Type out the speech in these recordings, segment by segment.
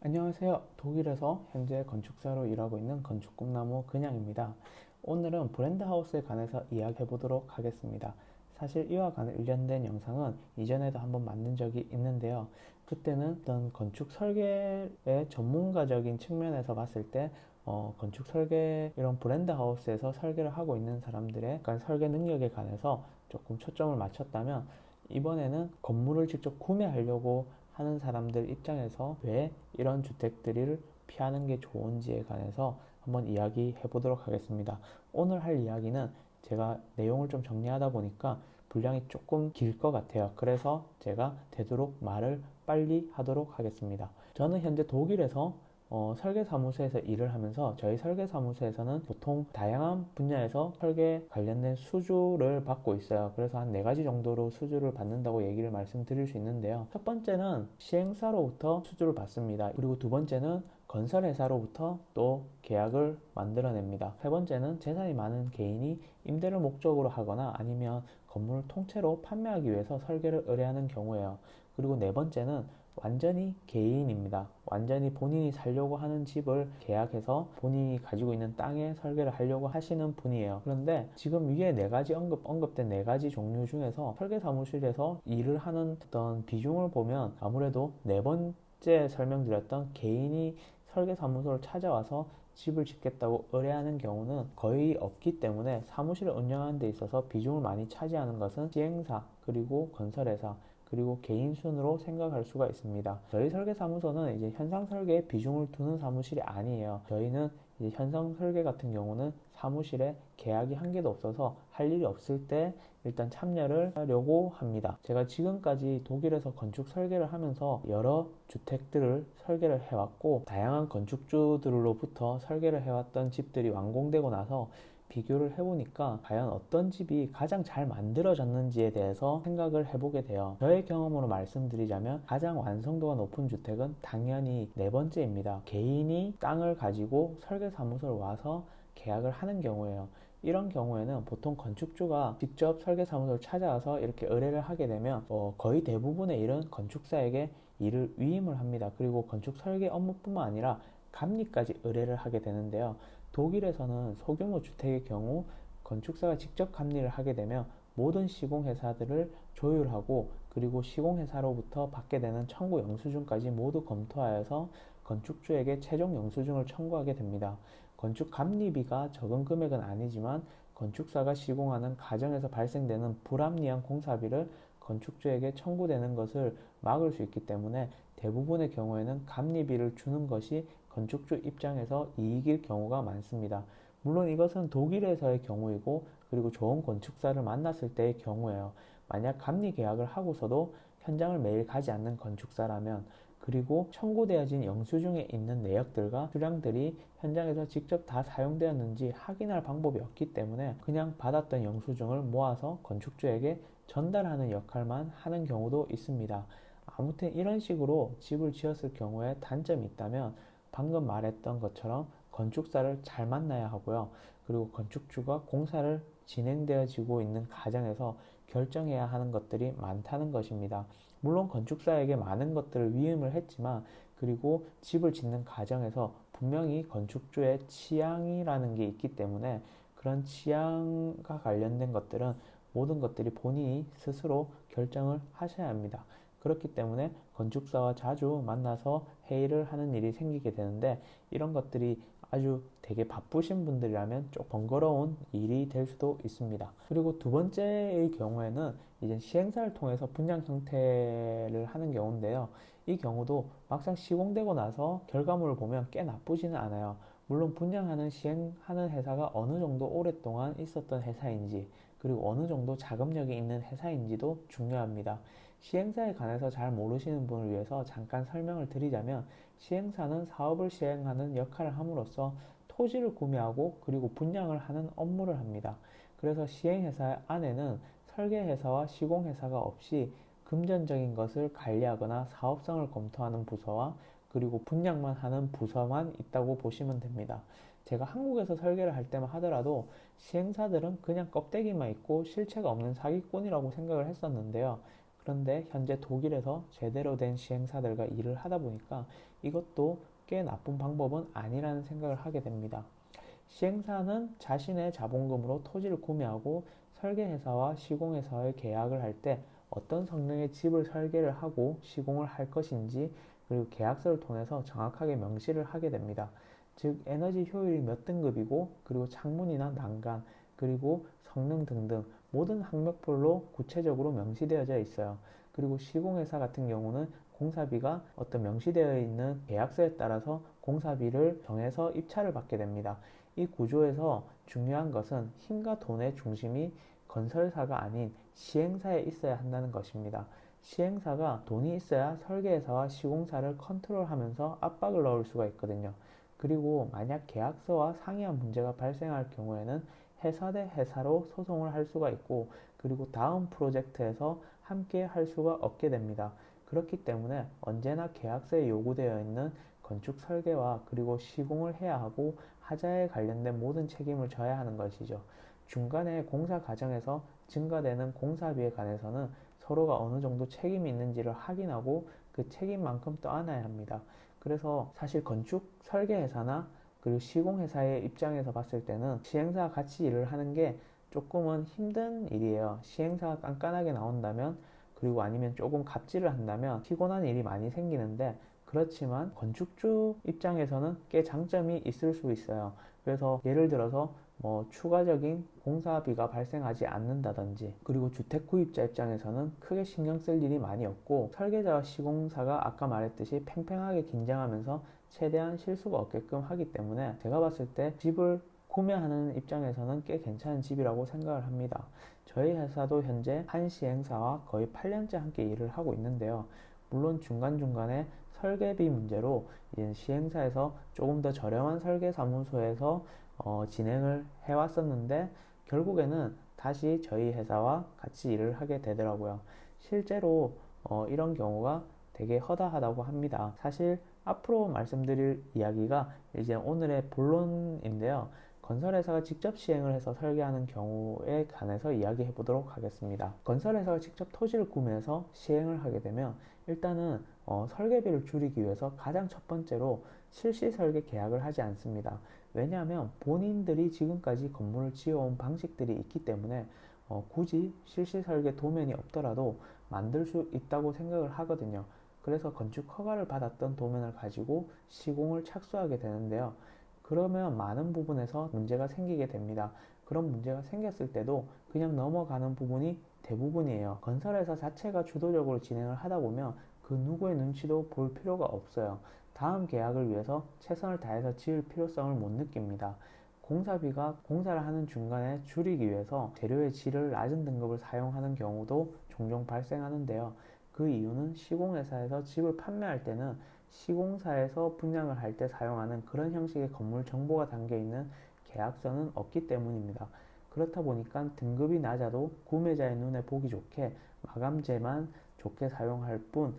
안녕하세요. 독일에서 현재 건축사로 일하고 있는 건축꿈나무 그냥입니다. 오늘은 브랜드 하우스에 관해서 이야기해 보도록 하겠습니다. 사실 이와 관련된 영상은 이전에도 한번 만든 적이 있는데요. 그때는 어떤 건축 설계의 전문가적인 측면에서 봤을 때 건축 설계 이런 브랜드 하우스에서 설계를 하고 있는 사람들의 약간 설계 능력에 관해서 조금 초점을 맞췄다면, 이번에는 건물을 직접 구매하려고 하는 사람들 입장에서 왜 이런 주택들을 피하는 게 좋은지에 관해서 한번 이야기해 보도록 하겠습니다. 오늘 할 이야기는 제가 내용을 좀 정리하다 보니까 분량이 조금 길 것 같아요. 그래서 제가 되도록 말을 빨리 하도록 하겠습니다. 저는 현재 독일에서 설계사무소에서 일을 하면서, 저희 설계사무소에서는 보통 다양한 분야에서 설계 관련된 수주를 받고 있어요. 그래서 한 4가지 정도로 수주를 받는다고 얘기를 말씀드릴 수 있는데요. 첫 번째는 시행사로부터 수주를 받습니다. 그리고 두 번째는 건설회사로부터 또 계약을 만들어냅니다. 세 번째는 재산이 많은 개인이 임대를 목적으로 하거나 아니면 건물을 통째로 판매하기 위해서 설계를 의뢰하는 경우예요. 그리고 네 번째는 완전히 개인입니다. 완전히 본인이 살려고 하는 집을 계약해서 본인이 가지고 있는 땅에 설계를 하려고 하시는 분이에요. 그런데 지금 위에 네 가지 언급된 네 가지 종류 중에서 설계 사무실에서 일을 하는 어떤 비중을 보면, 아무래도 네 번째 설명드렸던 개인이 설계 사무소를 찾아와서 집을 짓겠다고 의뢰하는 경우는 거의 없기 때문에, 사무실을 운영하는 데 있어서 비중을 많이 차지하는 것은 시행사, 그리고 건설회사, 그리고 개인 순으로 생각할 수가 있습니다. 저희 설계사무소는 이제 현상 설계에 비중을 두는 사무실이 아니에요. 저희는 이제 현상 설계 같은 경우는 사무실에 계약이 한 개도 없어서 할 일이 없을 때 일단 참여를 하려고 합니다. 제가 지금까지 독일에서 건축 설계를 하면서 여러 주택들을 설계를 해왔고, 다양한 건축주들로부터 설계를 해왔던 집들이 완공되고 나서 비교를 해보니까 과연 어떤 집이 가장 잘 만들어졌는지에 대해서 생각을 해보게 돼요. 저의 경험으로 말씀드리자면, 가장 완성도가 높은 주택은 당연히 네 번째입니다. 개인이 땅을 가지고 설계사무소를 와서 계약을 하는 경우에요. 이런 경우에는 보통 건축주가 직접 설계사무소를 찾아와서 이렇게 의뢰를 하게 되면 거의 대부분의 일은 건축사에게 일을 위임을 합니다. 그리고 건축 설계 업무뿐만 아니라 감리까지 의뢰를 하게 되는데요. 독일에서는 소규모 주택의 경우 건축사가 직접 감리를 하게 되면 모든 시공회사들을 조율하고, 그리고 시공회사로부터 받게 되는 청구 영수증까지 모두 검토하여서 건축주에게 최종 영수증을 청구하게 됩니다. 건축 감리비가 적은 금액은 아니지만, 건축사가 시공하는 과정에서 발생되는 불합리한 공사비를 건축주에게 청구되는 것을 막을 수 있기 때문에, 대부분의 경우에는 감리비를 주는 것이 건축주 입장에서 이익일 경우가 많습니다. 물론 이것은 독일에서의 경우이고, 그리고 좋은 건축사를 만났을 때의 경우예요. 만약 감리 계약을 하고서도 현장을 매일 가지 않는 건축사라면, 그리고 청구되어진 영수증에 있는 내역들과 수량들이 현장에서 직접 다 사용되었는지 확인할 방법이 없기 때문에 그냥 받았던 영수증을 모아서 건축주에게 전달하는 역할만 하는 경우도 있습니다. 아무튼 이런 식으로 집을 지었을 경우에 단점이 있다면, 방금 말했던 것처럼 건축사를 잘 만나야 하고요. 그리고 건축주가 공사를 진행되어지고 있는 과정에서 결정해야 하는 것들이 많다는 것입니다. 물론 건축사에게 많은 것들을 위임을 했지만, 그리고 집을 짓는 과정에서 분명히 건축주의 취향이라는 게 있기 때문에, 그런 취향과 관련된 것들은 모든 것들이 본인이 스스로 결정을 하셔야 합니다. 그렇기 때문에 건축사와 자주 만나서 회의를 하는 일이 생기게 되는데, 이런 것들이 아주 되게 바쁘신 분들이라면 좀 번거로운 일이 될 수도 있습니다. 그리고 두 번째의 경우에는 이제 시행사를 통해서 분양 형태를 하는 경우인데요. 이 경우도 막상 시공되고 나서 결과물을 보면 꽤 나쁘지는 않아요. 물론 분양하는 시행하는 회사가 어느 정도 오랫동안 있었던 회사인지, 그리고 어느 정도 자금력이 있는 회사인지도 중요합니다. 시행사에 관해서 잘 모르시는 분을 위해서 잠깐 설명을 드리자면, 시행사는 사업을 시행하는 역할을 함으로써 토지를 구매하고 그리고 분양을 하는 업무를 합니다. 그래서 시행회사 안에는 설계회사와 시공회사가 없이 금전적인 것을 관리하거나 사업성을 검토하는 부서와, 그리고 분양만 하는 부서만 있다고 보시면 됩니다. 제가 한국에서 설계를 할 때만 하더라도 시행사들은 그냥 껍데기만 있고 실체가 없는 사기꾼이라고 생각을 했었는데요. 그런데 현재 독일에서 제대로 된 시행사들과 일을 하다 보니까 이것도 꽤 나쁜 방법은 아니라는 생각을 하게 됩니다. 시행사는 자신의 자본금으로 토지를 구매하고 설계회사와 시공회사의 계약을 할 때 어떤 성능의 집을 설계를 하고 시공을 할 것인지 그리고 계약서를 통해서 정확하게 명시를 하게 됩니다. 즉 에너지 효율이 몇 등급이고 그리고 창문이나 난간 그리고 성능 등등 모든 항목별로 구체적으로 명시되어져 있어요. 그리고 시공회사 같은 경우는 공사비가 어떤 명시되어 있는 계약서에 따라서 공사비를 정해서 입찰을 받게 됩니다. 이 구조에서 중요한 것은 힘과 돈의 중심이 건설사가 아닌 시행사에 있어야 한다는 것입니다. 시행사가 돈이 있어야 설계회사와 시공사를 컨트롤하면서 압박을 넣을 수가 있거든요. 그리고 만약 계약서와 상이한 문제가 발생할 경우에는 회사 대 회사로 소송을 할 수가 있고 그리고 다음 프로젝트에서 함께 할 수가 없게 됩니다. 그렇기 때문에 언제나 계약서에 요구되어 있는 건축 설계와 그리고 시공을 해야 하고 하자에 관련된 모든 책임을 져야 하는 것이죠. 중간에 공사 과정에서 증가되는 공사비에 관해서는 서로가 어느 정도 책임이 있는지를 확인하고 그 책임만큼 떠안아야 합니다. 그래서 사실 건축 설계회사나 그리고 시공회사의 입장에서 봤을 때는 시행사와 같이 일을 하는 게 조금은 힘든 일이에요. 시행사가 깐깐하게 나온다면 그리고 아니면 조금 갑질을 한다면 피곤한 일이 많이 생기는데 그렇지만 건축주 입장에서는 꽤 장점이 있을 수 있어요. 그래서 예를 들어서 뭐 추가적인 공사비가 발생하지 않는다든지 그리고 주택 구입자 입장에서는 크게 신경 쓸 일이 많이 없고 설계자와 시공사가 아까 말했듯이 팽팽하게 긴장하면서 최대한 실수가 없게끔 하기 때문에 제가 봤을 때 집을 구매하는 입장에서는 꽤 괜찮은 집이라고 생각을 합니다. 저희 회사도 현재 한 시행사와 거의 8년째 함께 일을 하고 있는데요. 물론 중간중간에 설계비 문제로 시행사에서 조금 더 저렴한 설계사무소에서 진행을 해왔었는데 결국에는 다시 저희 회사와 같이 일을 하게 되더라고요. 실제로 이런 경우가 되게 허다하다고 합니다. 사실 앞으로 말씀드릴 이야기가 이제 오늘의 본론인데요. 건설회사가 직접 시행을 해서 설계하는 경우에 관해서 이야기해 보도록 하겠습니다. 건설회사가 직접 토지를 구매해서 시행을 하게 되면 일단은 설계비를 줄이기 위해서 가장 첫 번째로 실시 설계 계약을 하지 않습니다. 왜냐하면 본인들이 지금까지 건물을 지어온 방식들이 있기 때문에 굳이 실시 설계 도면이 없더라도 만들 수 있다고 생각을 하거든요. 그래서 건축 허가를 받았던 도면을 가지고 시공을 착수하게 되는데요. 그러면 많은 부분에서 문제가 생기게 됩니다. 그런 문제가 생겼을 때도 그냥 넘어가는 부분이 대부분이에요. 건설회사 자체가 주도적으로 진행을 하다 보면 그 누구의 눈치도 볼 필요가 없어요. 다음 계약을 위해서 최선을 다해서 지을 필요성을 못 느낍니다. 공사비가 공사를 하는 중간에 줄이기 위해서 재료의 질을 낮은 등급을 사용하는 경우도 종종 발생하는데요. 그 이유는 시공회사에서 집을 판매할 때는 시공사에서 분양을 할 때 사용하는 그런 형식의 건물 정보가 담겨 있는 계약서는 없기 때문입니다. 그렇다 보니까 등급이 낮아도 구매자의 눈에 보기 좋게 마감재만 좋게 사용할 뿐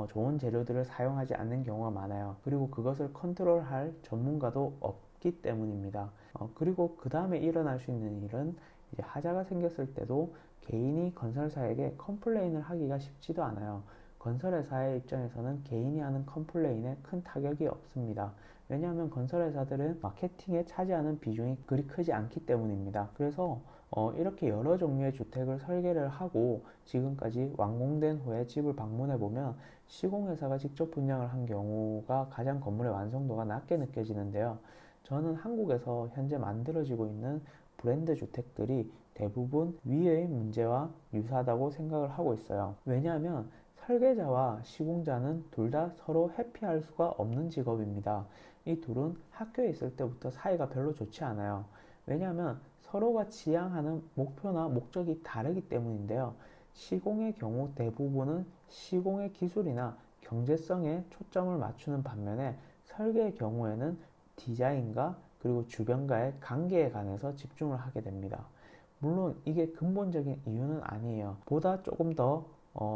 좋은 재료들을 사용하지 않는 경우가 많아요. 그리고 그것을 컨트롤할 전문가도 없기 때문입니다. 그리고 그 다음에 일어날 수 있는 일은 이제 하자가 생겼을 때도 개인이 건설사에게 컴플레인을 하기가 쉽지도 않아요. 건설회사의 입장에서는 개인이 하는 컴플레인에 큰 타격이 없습니다. 왜냐하면 건설회사들은 마케팅에 차지하는 비중이 그리 크지 않기 때문입니다. 그래서 이렇게 여러 종류의 주택을 설계를 하고 지금까지 완공된 후에 집을 방문해 보면 시공회사가 직접 분양을 한 경우가 가장 건물의 완성도가 낮게 느껴지는데요. 저는 한국에서 현재 만들어지고 있는 브랜드 주택들이 대부분 위의 문제와 유사하다고 생각을 하고 있어요. 왜냐하면 설계자와 시공자는 둘 다 서로 회피할 수가 없는 직업입니다. 이 둘은 학교에 있을 때부터 사이가 별로 좋지 않아요. 왜냐하면 서로가 지향하는 목표나 목적이 다르기 때문인데요. 시공의 경우 대부분은 시공의 기술이나 경제성에 초점을 맞추는 반면에 설계의 경우에는 디자인과 그리고 주변과의 관계에 관해서 집중을 하게 됩니다. 물론 이게 근본적인 이유는 아니에요. 보다 조금 더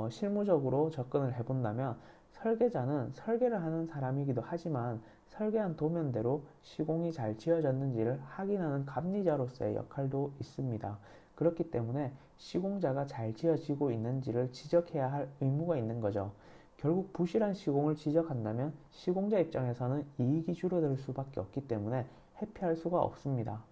실무적으로 접근을 해본다면 설계자는 설계를 하는 사람이기도 하지만 설계한 도면대로 시공이 잘 지어졌는지를 확인하는 감리자로서의 역할도 있습니다. 그렇기 때문에 시공자가 잘 지어지고 있는지를 지적해야 할 의무가 있는 거죠. 결국 부실한 시공을 지적한다면 시공자 입장에서는 이익이 줄어들 수밖에 없기 때문에 회피할 수가 없습니다.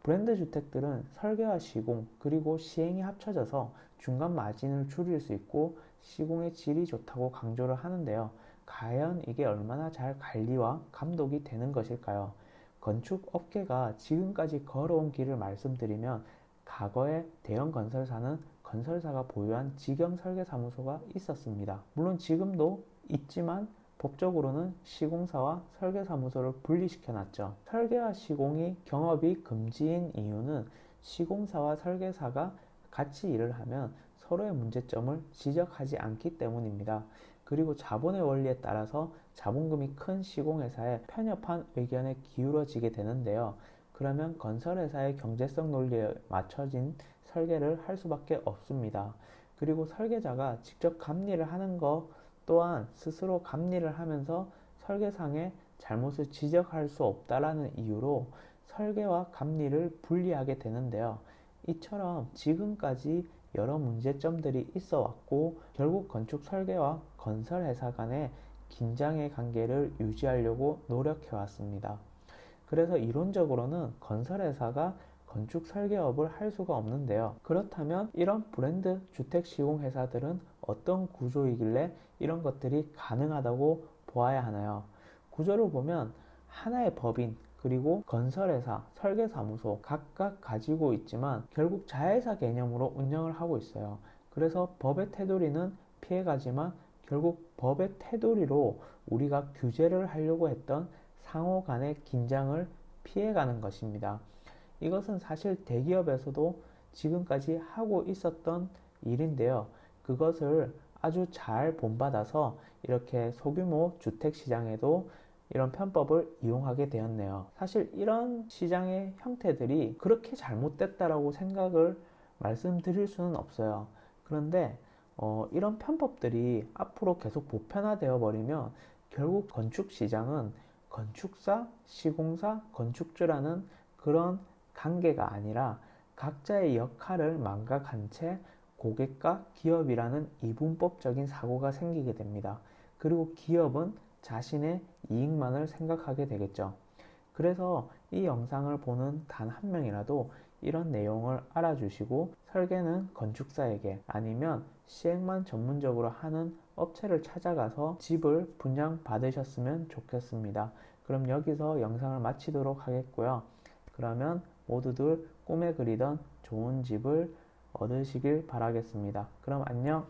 브랜드 주택들은 설계와 시공 그리고 시행이 합쳐져서 중간 마진을 줄일 수 있고 시공의 질이 좋다고 강조를 하는데요. 과연 이게 얼마나 잘 관리와 감독이 되는 것일까요? 건축 업계가 지금까지 걸어온 길을 말씀드리면 과거에 대형 건설사는 건설사가 보유한 직영 설계사무소가 있었습니다. 물론 지금도 있지만 법적으로는 시공사와 설계사무소를 분리시켜 놨죠. 설계와 시공이 경업이 금지인 이유는 시공사와 설계사가 같이 일을 하면 서로의 문제점을 지적하지 않기 때문입니다. 그리고 자본의 원리에 따라서 자본금이 큰 시공회사에 편협한 의견에 기울어지게 되는데요. 그러면 건설회사의 경제성 논리에 맞춰진 설계를 할 수밖에 없습니다. 그리고 설계자가 직접 감리를 하는 것 또한 스스로 감리를 하면서 설계상의 잘못을 지적할 수 없다라는 이유로 설계와 감리를 분리하게 되는데요. 이처럼 지금까지 여러 문제점들이 있어 왔고 결국 건축 설계와 건설 회사 간의 긴장의 관계를 유지하려고 노력해 왔습니다. 그래서 이론적으로는 건설 회사가 건축 설계업을 할 수가 없는데요. 그렇다면 이런 브랜드 주택 시공 회사들은 어떤 구조이길래 이런 것들이 가능하다고 보아야 하나요? 구조를 보면 하나의 법인 그리고 건설회사, 설계사무소 각각 가지고 있지만 결국 자회사 개념으로 운영을 하고 있어요. 그래서 법의 테두리는 피해가지만 결국 법의 테두리로 우리가 규제를 하려고 했던 상호 간의 긴장을 피해가는 것입니다. 이것은 사실 대기업에서도 지금까지 하고 있었던 일인데요. 그것을 아주 잘 본받아서 이렇게 소규모 주택 시장에도 이런 편법을 이용하게 되었네요. 사실 이런 시장의 형태들이 그렇게 잘못됐다라고 생각을 말씀드릴 수는 없어요. 그런데 이런 편법들이 앞으로 계속 보편화되어 버리면 결국 건축 시장은 건축사, 시공사, 건축주라는 그런 관계가 아니라 각자의 역할을 망각한 채 고객과 기업이라는 이분법적인 사고가 생기게 됩니다. 그리고 기업은 자신의 이익만을 생각하게 되겠죠. 그래서 이 영상을 보는 단 한 명이라도 이런 내용을 알아주시고 설계는 건축사에게 아니면 시행만 전문적으로 하는 업체를 찾아가서 집을 분양받으셨으면 좋겠습니다. 그럼 여기서 영상을 마치도록 하겠고요. 그러면 모두들 꿈에 그리던 좋은 집을 얻으시길 바라겠습니다. 그럼 안녕!